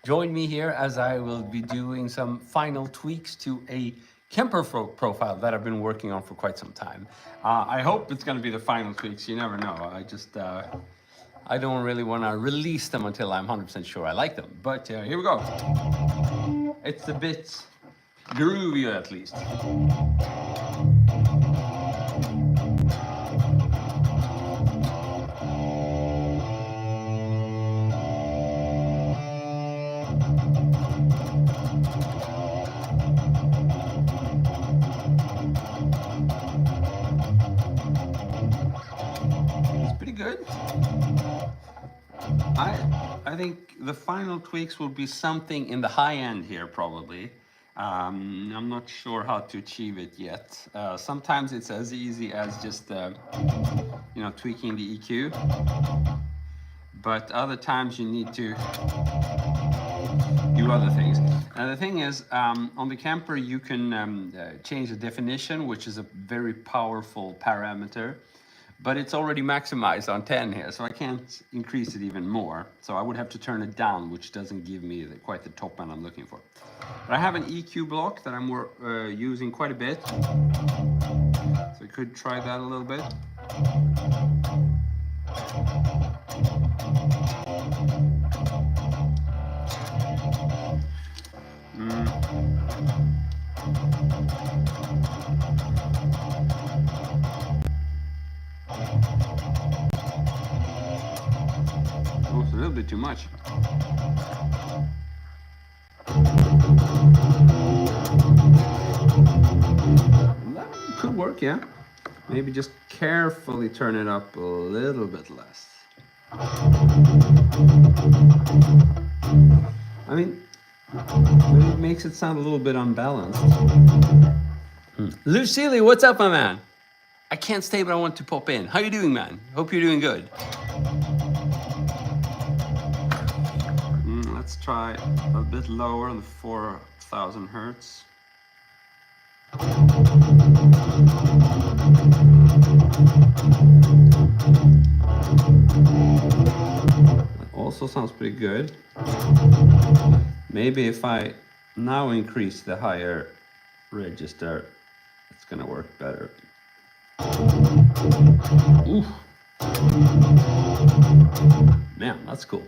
Join me here as I will be doing some final tweaks to a Kemper profile that I've been working on for quite some time. I hope it's going to be the final tweaks. You never know. I don't really want to release them until I'm 100% sure I like them. But here we go. It's a bit groovy at least. It's pretty good. I think the final tweaks will be something in the high end here probably. I'm not sure how to achieve it yet. Sometimes it's as easy as just tweaking the EQ, but other times you need to do other things. And the thing is, on the Kemper you can change the definition, which is a very powerful parameter. But it's already maximized on 10 here, so I can't increase it even more. So I would have to turn it down, which doesn't give me quite the top end I'm looking for. But I have an EQ block that I'm using quite a bit. So I could try that a little bit. Oh, it's a little bit too much. That could work, yeah. Maybe just carefully turn it up a little bit less. I mean, it makes it sound a little bit unbalanced. Lucille, what's up, my man? I can't stay, but I want to pop in. How you doing, man? Hope you're doing good. Let's try a bit lower on the 4,000 hertz. That also sounds pretty good. Maybe if I now increase the higher register, it's gonna work better. Ooh. Man, that's cool.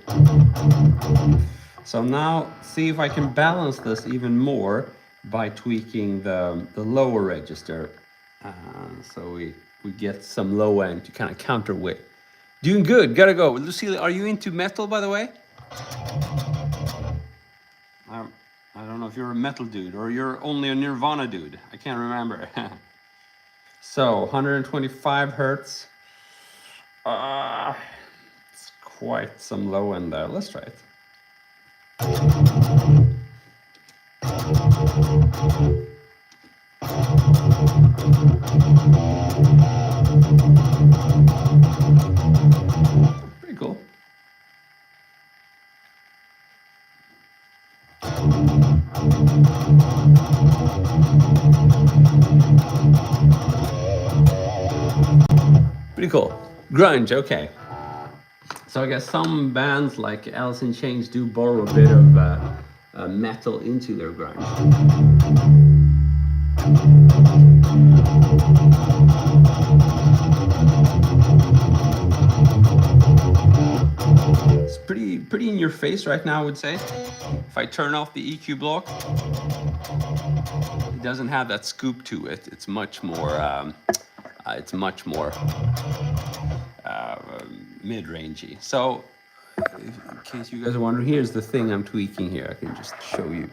So now see if I can balance this even more by tweaking the lower register. So we get some low end to kind of counterweight. Doing good, gotta go. Lucille, are you into metal, by the way? I don't know if you're a metal dude or you're only a Nirvana dude. I can't remember. So 125 hertz. It's quite some low end there. Let's try it. Pretty cool. Pretty cool. Grunge, okay. So I guess some bands like Alice in Chains do borrow a bit of metal into their grunge. It's pretty in your face right now, I would say. If I turn off the EQ block, it doesn't have that scoop to it. It's much more mid-rangey. So, in case you guys are wondering, here's the thing I'm tweaking here. I can just show you.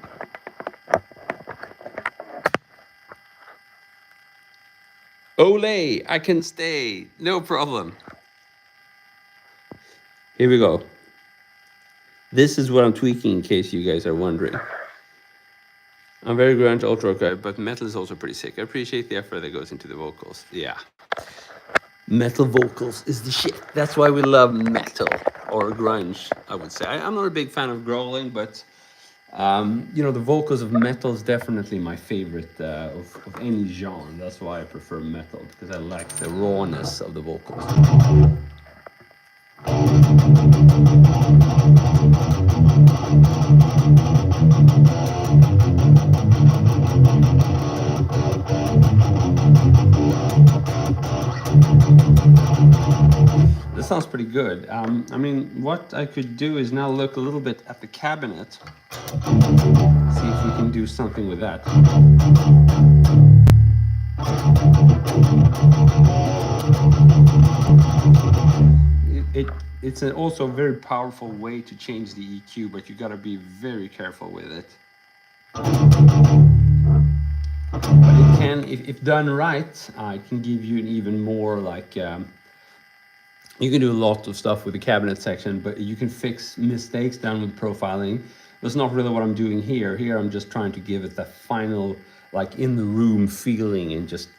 Ole, I can stay. No problem. Here we go. This is what I'm tweaking in case you guys are wondering. I'm very grunge, ultra rock guy, but metal is also pretty sick. I appreciate the effort that goes into the vocals. Yeah. Metal vocals is the shit. That's why we love metal, or grunge, I would say. I'm not a big fan of growling, but the vocals of metal is definitely my favorite of any genre. That's why I prefer metal, because I like the rawness of the vocals. sounds pretty good. I mean, what I could do is now look a little bit at the cabinet, see if we can do something with that. It's also a very powerful way to change the EQ, but you gotta be very careful with it. But it can, if done right, it can give you an even more like, you can do a lot of stuff with the cabinet section, but you can fix mistakes down with profiling. That's not really what I'm doing here. Here I'm just trying to give it that final, like in the room feeling, and just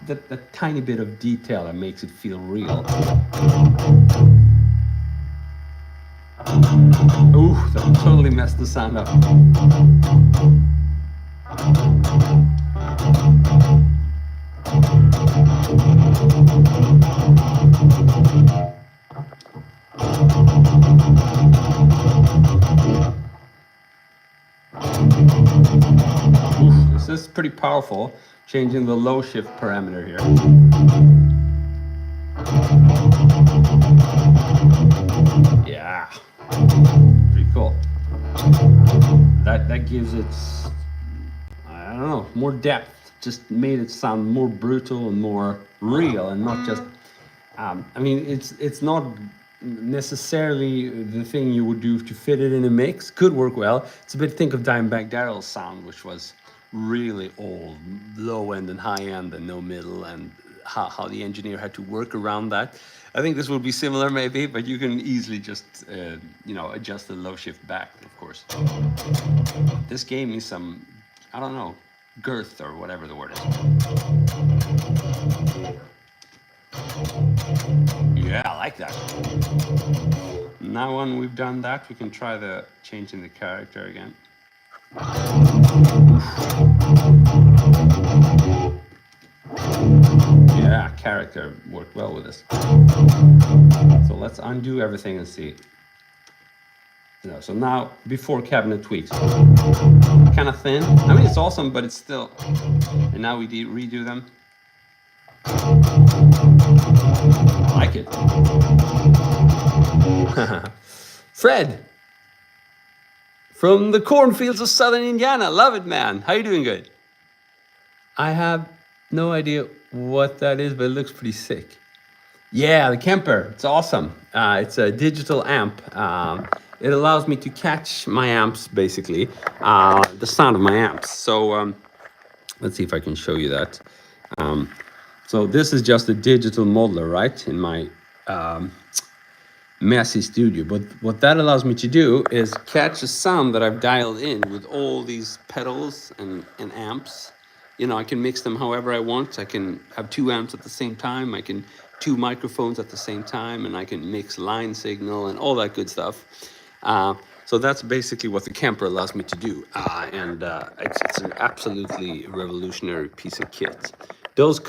that tiny bit of detail that makes it feel real. Ooh, that totally messed the sound up. Ooh, this is pretty powerful, changing the low shift parameter here. Yeah, pretty cool. That gives it, I don't know, more depth. Just made it sound more brutal and more real, and not just. I mean, it's not necessarily the thing you would do to fit it in a mix. Could work well. It's a bit, think of Dimebag Darrell's sound, which was really all low end and high end and no middle, and how the engineer had to work around that. I think this will be similar maybe, but you can easily just adjust the low shift back, of course. This gave me some, I don't know, girth or whatever the word is. Yeah, I like that. Now when we've done that, we can try the changing the character again. Yeah, character worked well with this. So let's undo everything and see. So now, before cabinet tweaks, kind of thin. I mean, it's awesome, but it's still. And now we redo them. I like it. Fred from the cornfields of southern Indiana. Love it, man. How you doing? Good. I have no idea what that is, but it looks pretty sick. Yeah, the Kemper. It's awesome. It's a digital amp. It allows me to catch my amps, basically, the sound of my amps. So let's see if I can show you that. So this is just a digital modeler, right, in my messy studio. But what that allows me to do is catch a sound that I've dialed in with all these pedals and amps. You know, I can mix them however I want. I can have 2 amps at the same time. I can 2 microphones at the same time, and I can mix line signal and all that good stuff. So that's basically what the Kemper allows me to do. It's an absolutely revolutionary piece of kit. Does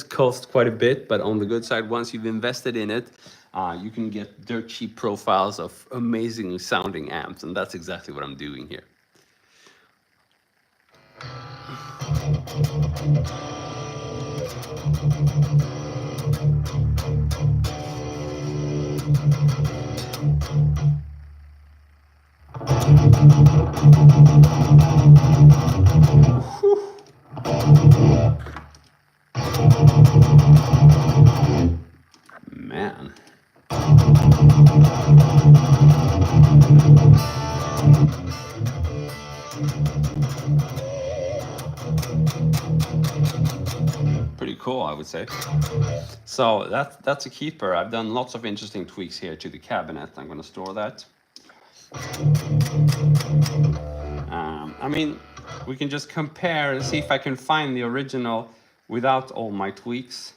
cost quite a bit, but on the good side, once you've invested in it, you can get dirt cheap profiles of amazingly sounding amps, and that's exactly what I'm doing here. Man. Pretty cool, I would say. So that's a keeper. I've done lots of interesting tweaks here to the cabinet. I'm going to store that. I mean, we can just compare and see if I can find the original without all my tweaks.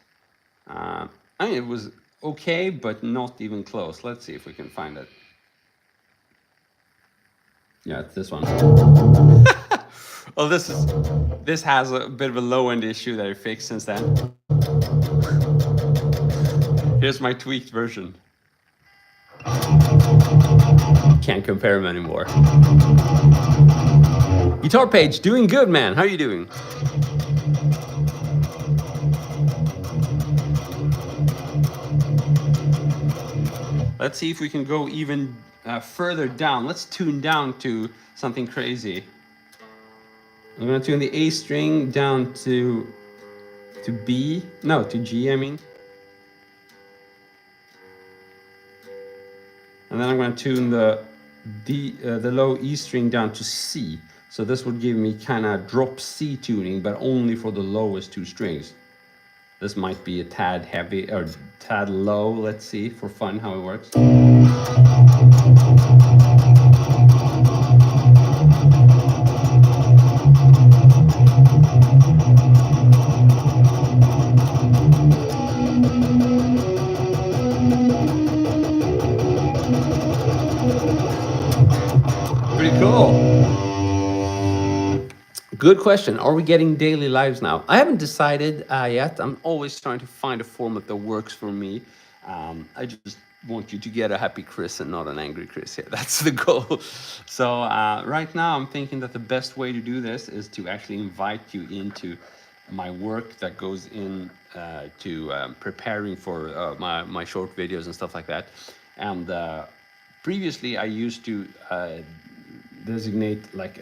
I mean, it was okay, but not even close. Let's see if we can find it. Yeah, it's this one. Well, this has a bit of a low-end issue that I fixed since then. Here's my tweaked version. Can't compare them anymore. Guitar Page, doing good, man. How are you doing? Let's see if we can go even further down. Let's tune down to something crazy. I'm gonna tune the A string down to B. No, to G, I mean. And then I'm gonna tune the low E string down to C. So this would give me kind of drop C tuning, but only for the lowest two strings. This might be a tad heavy or tad low. Let's see for fun how it works. Pretty cool. Good question. Are we getting daily lives now? I haven't decided yet. I'm always trying to find a format that works for me. I just want you to get a happy Chris and not an angry Chris here. That's the goal. So right now I'm thinking that the best way to do this is to actually invite you into my work that goes in to preparing for my short videos and stuff like that. And previously I used to designate like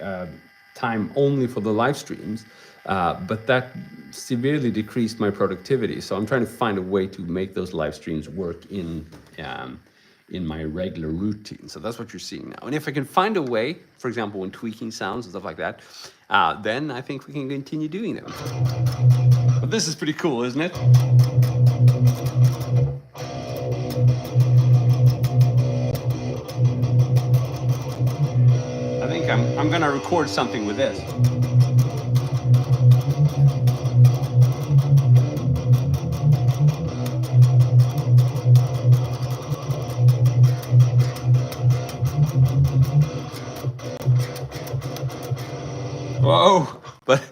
time only for the live streams, but that severely decreased my productivity. So I'm trying to find a way to make those live streams work in my regular routine. So that's what you're seeing now. And if I can find a way, for example, when tweaking sounds and stuff like that, then I think we can continue doing them. But this is pretty cool, isn't it? I think I'm gonna record something with this. Whoa, but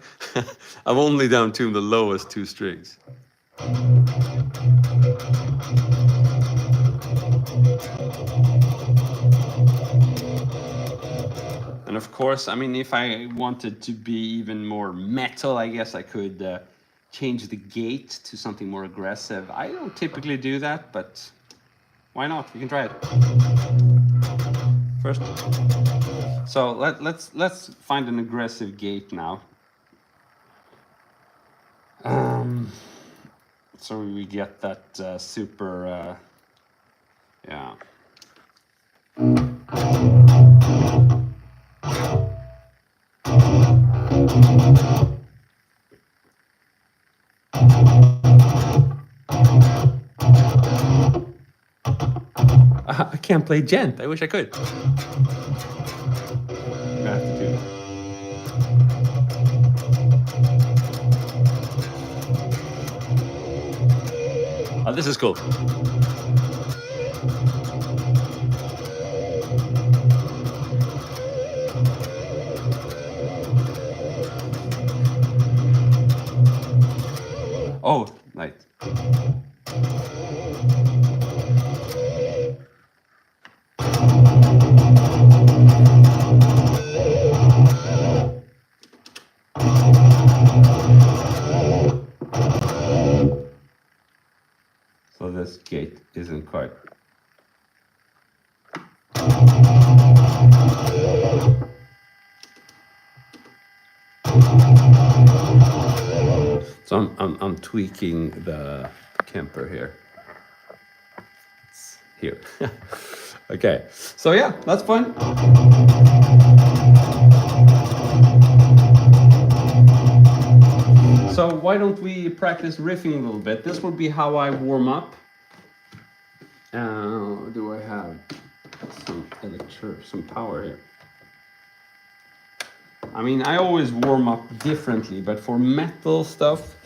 I've only down tuned the lowest two strings. And of course, I mean, if I wanted to be even more metal, I guess I could change the gate to something more aggressive. I don't typically do that, but why not? We can try it. First, so let's find an aggressive gate now. So we get that super, yeah. I can't play gent. I wish I could. I'm gonna have to do that. Oh, this is cool. Oh, right. So this gate isn't quite. So I'm tweaking the Kemper here. It's here. Okay. So yeah, that's fun. So why don't we practice riffing a little bit? This would be how I warm up. Do I have some power here? I mean, I always warm up differently, but for metal stuff,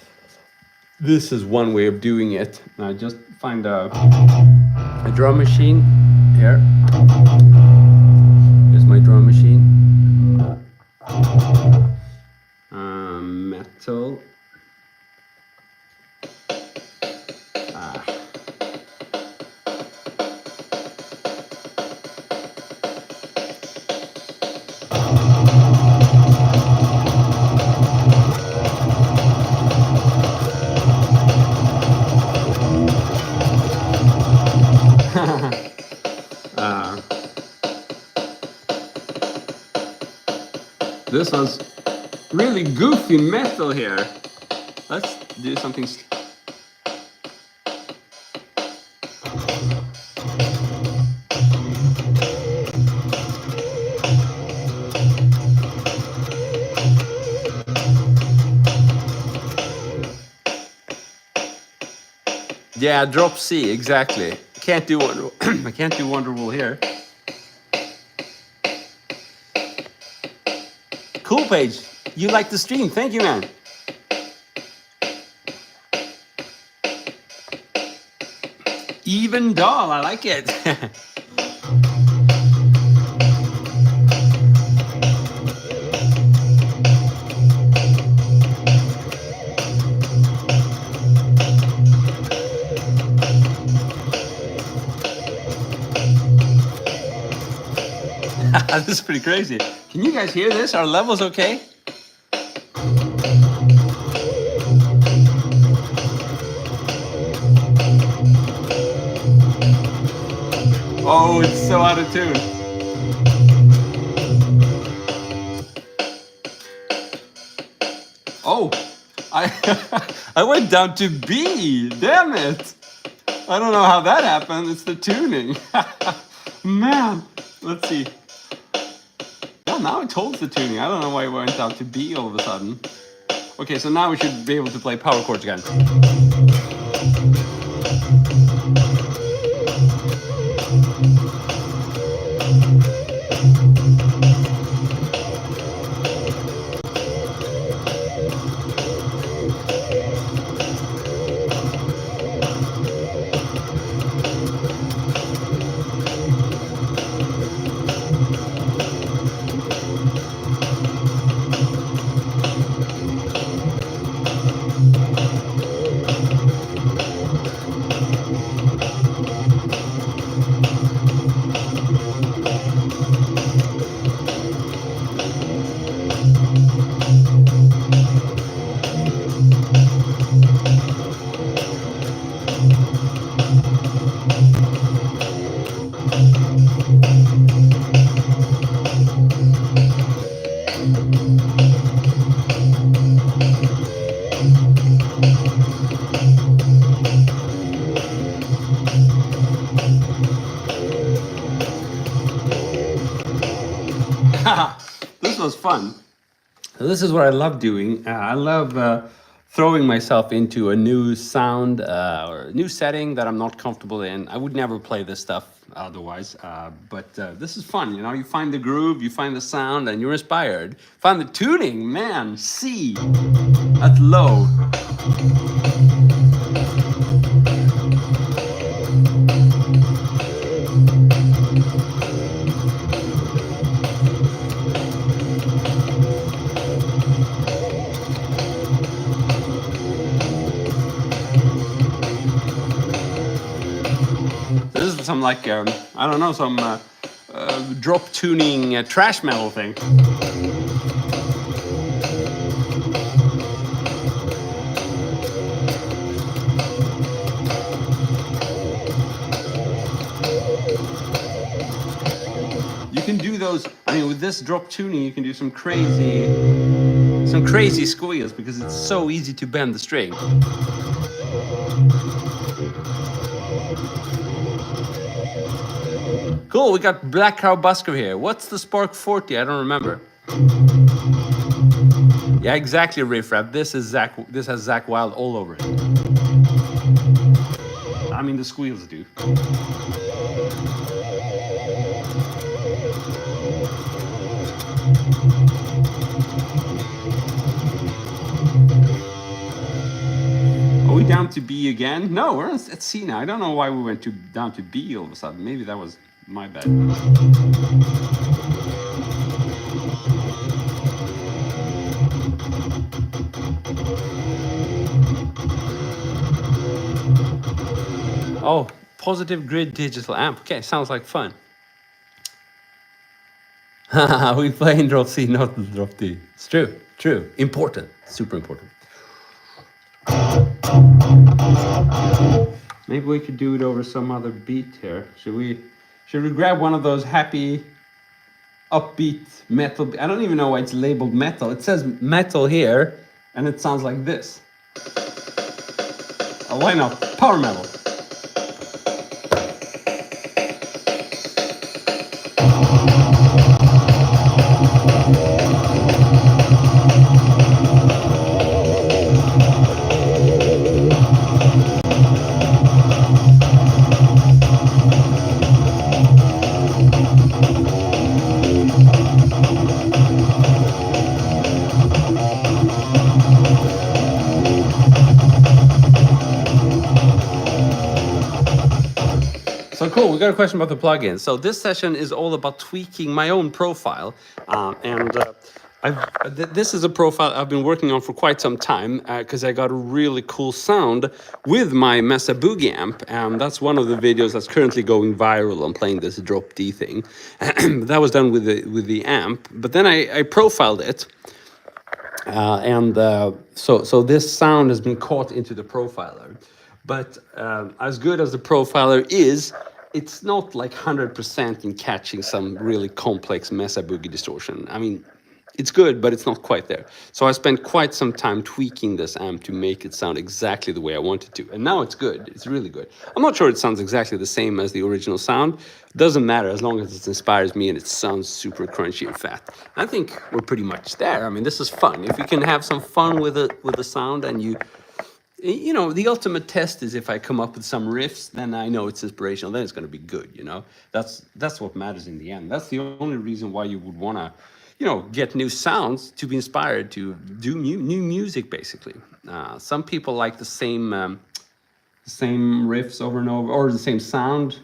this is one way of doing it. I just find a drum machine here. Here's my drum machine. Metal. This was really goofy metal here. Let's do something. Yeah, drop C, exactly. Can't do Wonder. I can't do Wonderwall here. Cool, Paige. You like the stream? Thank you, man. Even doll, I like it. This is pretty crazy. Can you guys hear this? Are levels okay? Oh, it's so out of tune. Oh, I went down to B. Damn it. I don't know how that happened. It's the tuning. Man, let's see. Yeah, now it holds the tuning. I don't know why it went down to B all of a sudden. Okay, so now we should be able to play power chords again. This was fun. This is what I love doing. I love throwing myself into a new sound or a new setting that I'm not comfortable in. I would never play this stuff otherwise, but this is fun. You know, you find the groove, you find the sound, and you're inspired. Find the tuning, man. C, that's low. This is some like, I don't know, some drop tuning trash metal thing. You can do those, I mean, with this drop tuning, you can do some crazy squeals because it's so easy to bend the string. Cool, we got Black Cow Busker here. What's the Spark 40? I don't remember. Yeah, exactly, Riff Rap. This has Zach Wild all over it. I mean, the squeals do. Are we down to B again? No, we're at C now. I don't know why we went down to B all of a sudden. Maybe that was my bad. Oh, positive grid digital amp. Okay, sounds like fun. We play in drop C, not drop D. It's true, true. Important, super important. Maybe we could do it over some other beat here. Should we grab one of those happy upbeat metal. I don't even know why it's labeled metal. It says metal here, and it sounds like this. Why not? Power metal. So cool, we got a question about the plugin. So this session is all about tweaking my own profile. This is a profile I've been working on for quite some time because I got a really cool sound with my Mesa Boogie amp. And that's one of the videos that's currently going viral on playing this drop D thing. That was done with the amp. But then I profiled it. So this sound has been caught into the profiler. But as good as the profiler is, it's not like 100% in catching some really complex Mesa Boogie distortion. I mean, it's good, but it's not quite there. So I spent quite some time tweaking this amp to make it sound exactly the way I wanted to. And now it's good. It's really good. I'm not sure it sounds exactly the same as the original sound. Doesn't matter as long as it inspires me and it sounds super crunchy and fat. I think we're pretty much there. I mean, this is fun. If you can have some fun with the sound and you know, the ultimate test is if I come up with some riffs, then I know it's inspirational, then it's going to be good, you know? That's what matters in the end. That's the only reason why you would want to, you know, get new sounds to be inspired to do new music, basically. Some people like the same riffs over and over, or the same sound,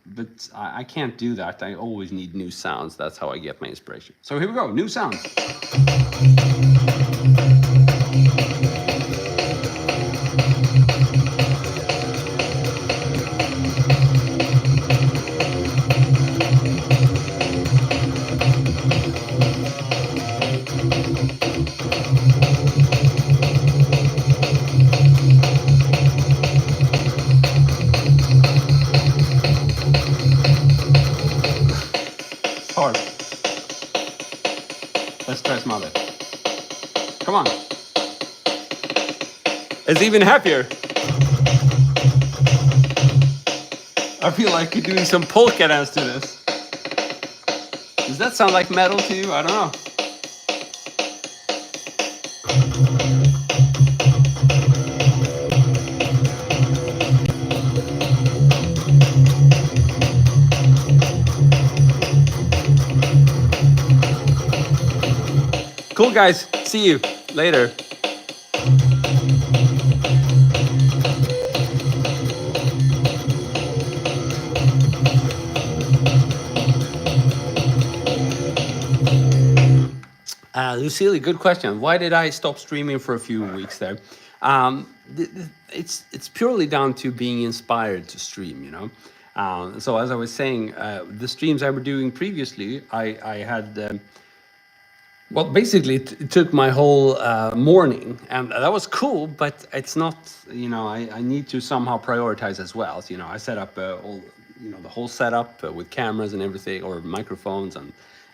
but I can't do that. I always need new sounds. That's how I get my inspiration. So here we go, new sounds. Hard. Let's try some other. Come on. It's even happier. I feel like doing some polka dance to this. Does that sound like metal to you? I don't know. Cool, guys. See you later. Lucille, good question. Why did I stop streaming for a few weeks there? It's purely down to being inspired to stream, you know. So as I was saying, the streams I were doing previously, I had. Well, basically, it took my whole morning, and that was cool. But it's not, you know, I need to somehow prioritize as well. So, you know, I set up all, you know, the whole setup with cameras and everything, or microphones,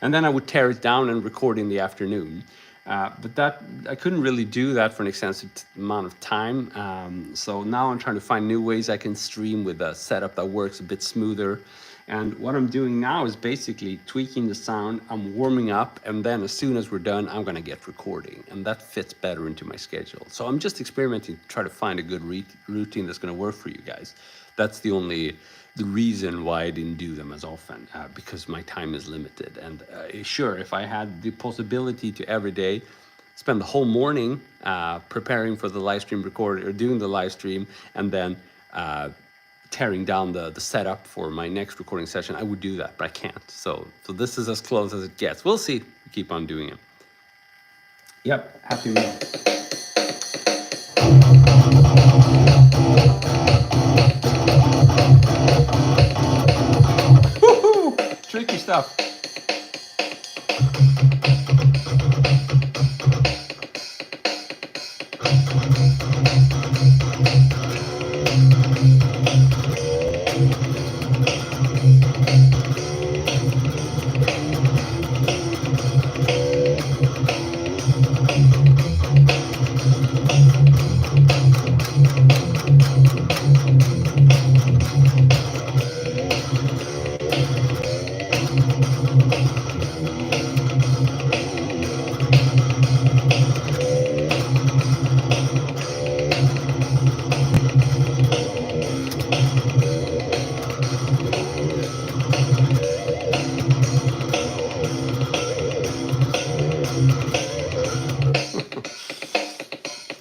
and then I would tear it down and record in the afternoon. But that I couldn't really do that for an extensive amount of time. So now I'm trying to find new ways I can stream with a setup that works a bit smoother. And what I'm doing now is basically tweaking the sound. I'm warming up, and then as soon as we're done, I'm gonna get recording, and that fits better into my schedule. So I'm just experimenting to try to find a good routine that's gonna work for you guys. That's the reason why I didn't do them as often, because my time is limited. And sure, if I had the possibility to every day spend the whole morning preparing for the live stream record or doing the live stream, and then tearing down the setup for my next recording session, I would do that, but I can't. So this is as close as it gets. We'll see. Keep on doing it. Yep, happy meal. Woohoo! Tricky stuff.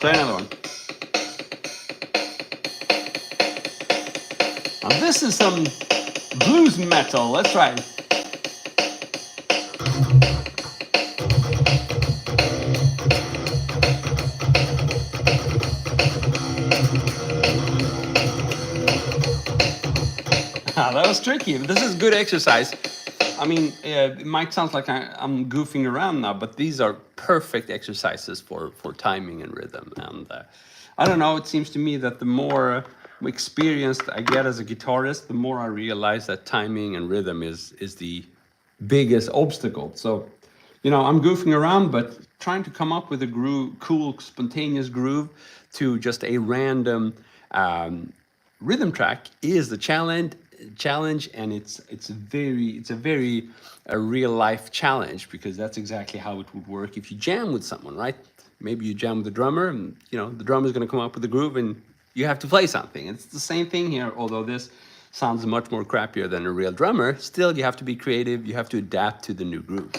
Try another one. Now this is some blues metal. Let's try it. That was tricky. This is good exercise. I mean, it might sound like I'm goofing around now, but these are perfect exercises for timing and rhythm. And I don't know, it seems to me that the more experienced I get as a guitarist, the more I realize that timing and rhythm is the biggest obstacle. So, you know, I'm goofing around, but trying to come up with a groove, cool, spontaneous groove to just a random rhythm track is the challenge, and it's a very real life challenge, because that's exactly how it would work if you jam with someone, right? Maybe you jam with the drummer, and you know the drummer is going to come up with the groove, and you have to play something. It's the same thing here, although this sounds much more crappier than a real drummer. Still, you have to be creative. You have to adapt to the new groove.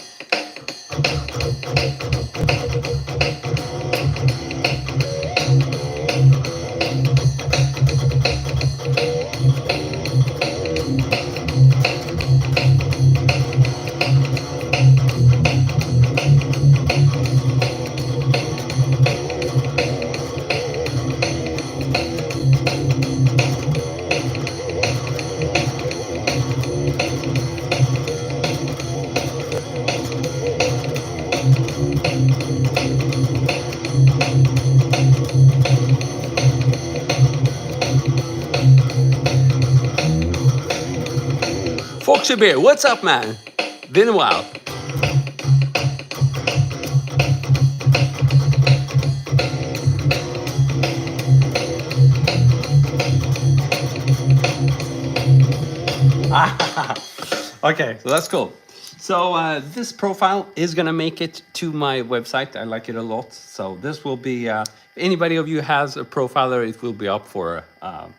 Foxy Bear, what's up, man? Been a while. Okay, so that's cool. So this profile is gonna make it to my website. I like it a lot. So this will be, if anybody of you has a profiler, it will be up for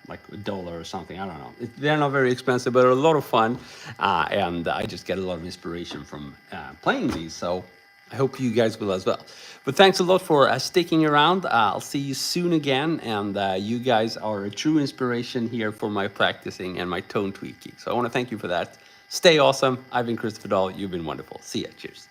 like $1 or something. I don't know. They're not very expensive, but a lot of fun. And I just get a lot of inspiration from playing these. So I hope you guys will as well. But thanks a lot for sticking around. I'll see you soon again. And you guys are a true inspiration here for my practicing and my tone tweaking. So I want to thank you for that. Stay awesome. I've been Christopher Dahl. You've been wonderful. See ya. Cheers.